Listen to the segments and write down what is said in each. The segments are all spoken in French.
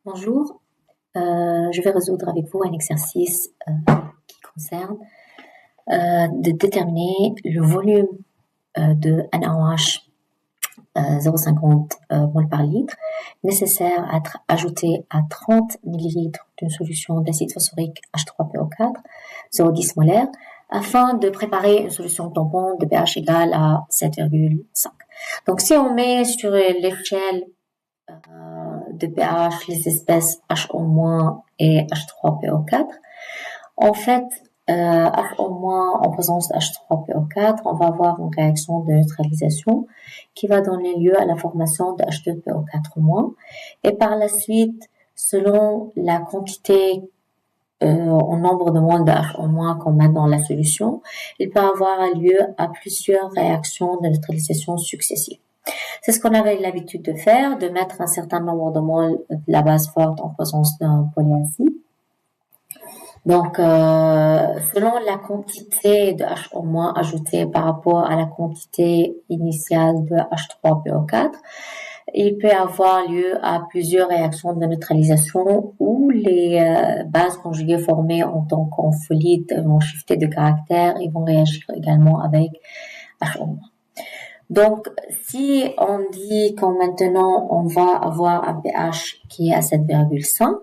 Bonjour, je vais résoudre avec vous un exercice qui concerne de déterminer le volume de NaOH 0,50 mol par litre nécessaire à être ajouté à 30 ml d'une solution d'acide phosphorique H3PO4 0,10 molaire afin de préparer une solution tampon de pH égal à 7,5. Donc si on met sur l'échelle de pH les espèces HO- et H3PO4. En fait, HO- en présence de H3PO4, on va avoir une réaction de neutralisation qui va donner lieu à la formation de H2PO4-. Et par la suite, selon la quantité en nombre de moles de HO- qu'on met dans la solution, il peut avoir lieu à plusieurs réactions de neutralisation successives. C'est ce qu'on avait l'habitude de faire, de mettre un certain nombre de moles de la base forte en présence d'un polyacide. Donc, selon la quantité de HO- ajoutée par rapport à la quantité initiale de H3PO4, il peut avoir lieu à plusieurs réactions de neutralisation où les bases conjuguées formées en tant qu'enfolite vont shifter de caractère et vont réagir également avec HO-. Donc, si on dit qu'en maintenant on va avoir un pH qui est à 7,5,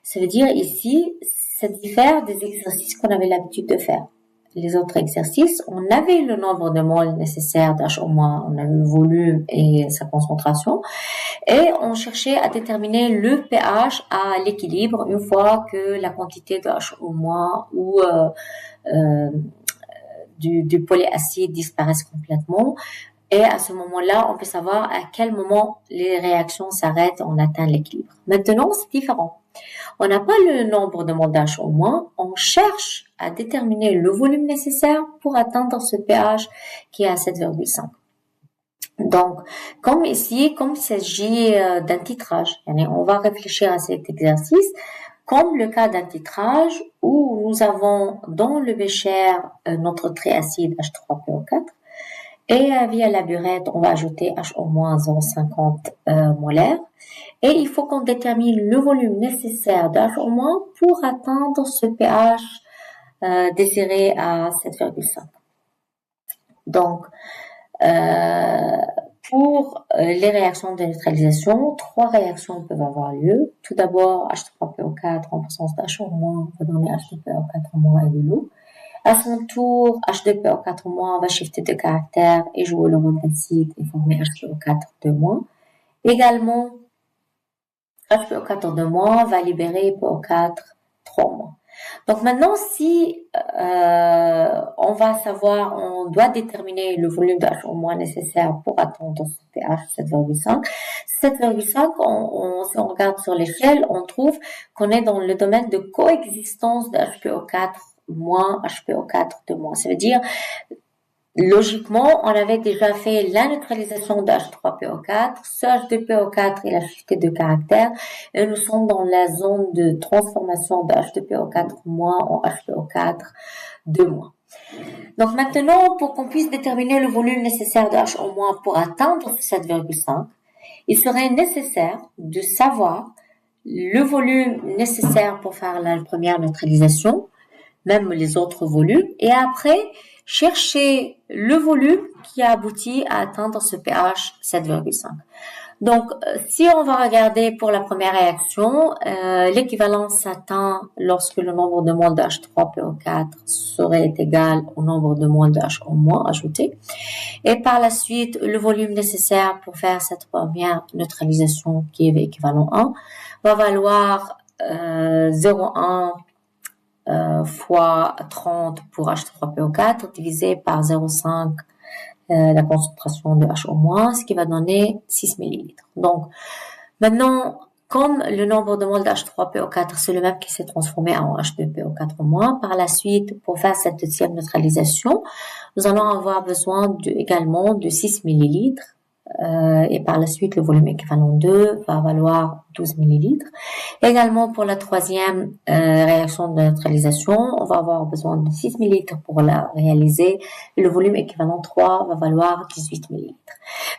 ça veut dire ici, ça diffère des exercices qu'on avait l'habitude de faire. Les autres exercices, on avait le nombre de moles nécessaires d'H au moins, on avait le volume et sa concentration, et on cherchait à déterminer le pH à l'équilibre une fois que la quantité de H au moins ou du polyacide disparaissent complètement. Et à ce moment-là, on peut savoir à quel moment les réactions s'arrêtent, on atteint l'équilibre. Maintenant, c'est différent. On n'a pas le nombre de moles d'H-, on cherche à déterminer le volume nécessaire pour atteindre ce pH qui est à 7,5. Donc, comme ici, comme il s'agit d'un titrage, on va réfléchir à cet exercice comme le cas d'un titrage où nous avons dans le bécher notre triacide H3PO4, et via la burette, on va ajouter HO- 0,50 molaire. Et il faut qu'on détermine le volume nécessaire de HO- pour atteindre ce pH désiré à 7,5. Donc, pour les réactions de neutralisation, 3 réactions peuvent avoir lieu. Tout d'abord, H3PO4 en présence d'HO- va donner H2PO4- et de l'eau. À son tour, H2PO4- va shifter de caractère et jouer le rôle d'acide et former HPO4-. Également, HPO4- va libérer PO4-3-. Donc maintenant, si on va savoir, on doit déterminer le volume de HO- nécessaire pour atteindre ce pH 7,5. 7,5, si on regarde sur l'échelle, on trouve qu'on est dans le domaine de coexistence de HPO4- HPO4-. Ça veut dire, logiquement, on avait déjà fait la neutralisation de H3PO4, ce H2PO4 il a shifté de caractère, et nous sommes dans la zone de transformation de H2PO4- en HPO4-. Donc maintenant, pour qu'on puisse déterminer le volume nécessaire de HO- pour atteindre 7,5, il serait nécessaire de savoir le volume nécessaire pour faire la première neutralisation, même les autres volumes, et après chercher le volume qui a abouti à atteindre ce pH 7,5. Donc, si on va regarder pour la première réaction, l'équivalence s'atteint lorsque le nombre de moles de H3PO4 serait égal au nombre de moles de HO- ajouté. Et par la suite, le volume nécessaire pour faire cette première neutralisation, qui est équivalent 1, va valoir 0,1 fois 30 pour H3PO4 divisé par 0,5 la concentration de HO-, ce qui va donner 6 ml. Donc, maintenant, comme le nombre de moles d'H3PO4, c'est le même qui s'est transformé en H2PO4-, par la suite, pour faire cette deuxième neutralisation, nous allons avoir besoin également de 6 ml et par la suite, le volume équivalent 2 va valoir 12 millilitres. Également, pour la troisième réaction de neutralisation, on va avoir besoin de 6 millilitres pour la réaliser. Et le volume équivalent 3 va valoir 18 millilitres.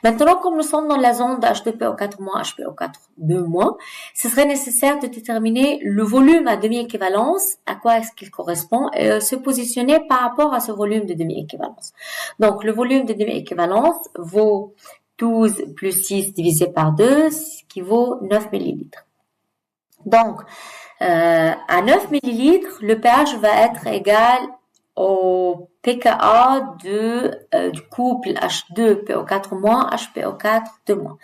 Maintenant, comme nous sommes dans la zone de H2PO4-, HPO4-, ce serait nécessaire de déterminer le volume à demi-équivalence, à quoi est-ce qu'il correspond, et se positionner par rapport à ce volume de demi-équivalence. Donc, le volume de demi-équivalence vaut 12 plus 6 divisé par 2, ce qui vaut 9 millilitres. Donc, à 9 millilitres, le pH va être égal au pKa du couple H2PO4-, HPO4-.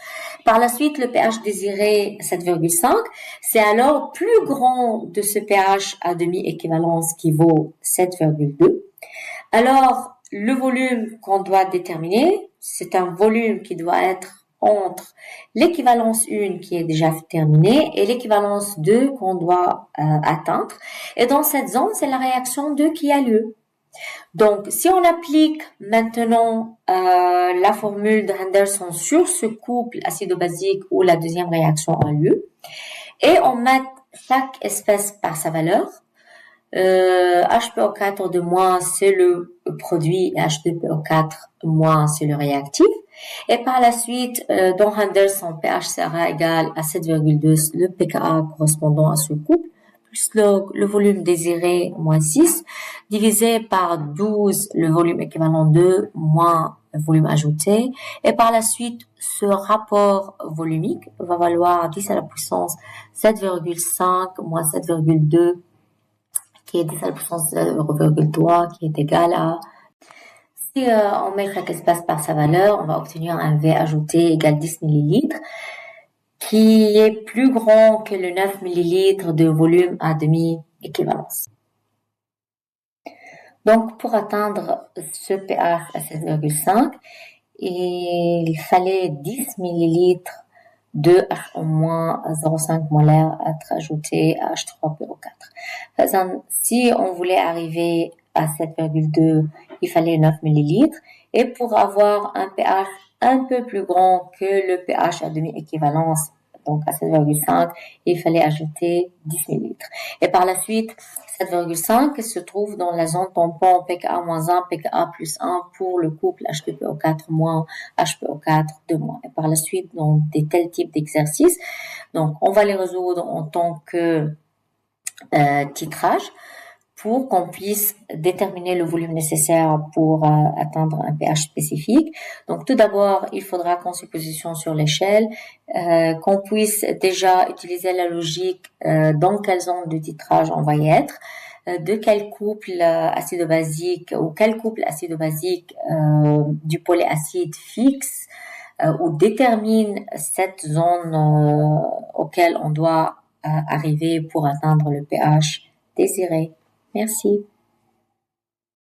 Par la suite, le pH désiré 7,5, c'est alors plus grand de ce pH à demi-équivalence qui vaut 7,2. Alors, le volume qu'on doit déterminer, c'est un volume qui doit être entre l'équivalence 1 qui est déjà terminée et l'équivalence 2 qu'on doit atteindre. Et dans cette zone, c'est la réaction 2 qui a lieu. Donc, si on applique maintenant la formule de Henderson sur ce couple acido-basique où la deuxième réaction a lieu, et on met chaque espèce par sa valeur, HPO4-, c'est le produit, H2PO4-, c'est le réactif. Et par la suite, dans Henderson, pH sera égal à 7,2, le pKa correspondant à ce couple, plus le volume désiré, moins 6, divisé par 12, le volume équivalent 2, moins le volume ajouté. Et par la suite, ce rapport volumique va valoir 10 à la puissance 7,5 moins 7,2, qui est 10 à la puissance 0,3, qui est égal à... Si on met chaque espèce par sa valeur, on va obtenir un V ajouté égal 10 millilitres, qui est plus grand que le 9 millilitres de volume à demi-équivalence. Donc, pour atteindre ce pH à 7,5, il fallait 10 millilitres de H-0,5 molaire être ajouté à H3PO4. Si on voulait arriver à 7,2, il fallait 9 millilitres. Et pour avoir un pH un peu plus grand que le pH à demi-équivalence, donc à 7,5, il fallait ajouter 10 millilitres. Et par la suite, 7,5 se trouve dans la zone tampon pKa-1, pKa+1 pour le couple H2PO4-, HPO4-. Et par la suite, dans des tels types d'exercices, donc on va les résoudre en tant que titrage pour qu'on puisse déterminer le volume nécessaire pour atteindre un pH spécifique. Donc tout d'abord, il faudra qu'on se positionne sur l'échelle, qu'on puisse déjà utiliser la logique dans quelle zone de titrage on va y être, de quel couple acido-basique ou quel couple acido-basique du polyacide fixe ou détermine cette zone auquel on doit arriver pour atteindre le pH désiré. Merci.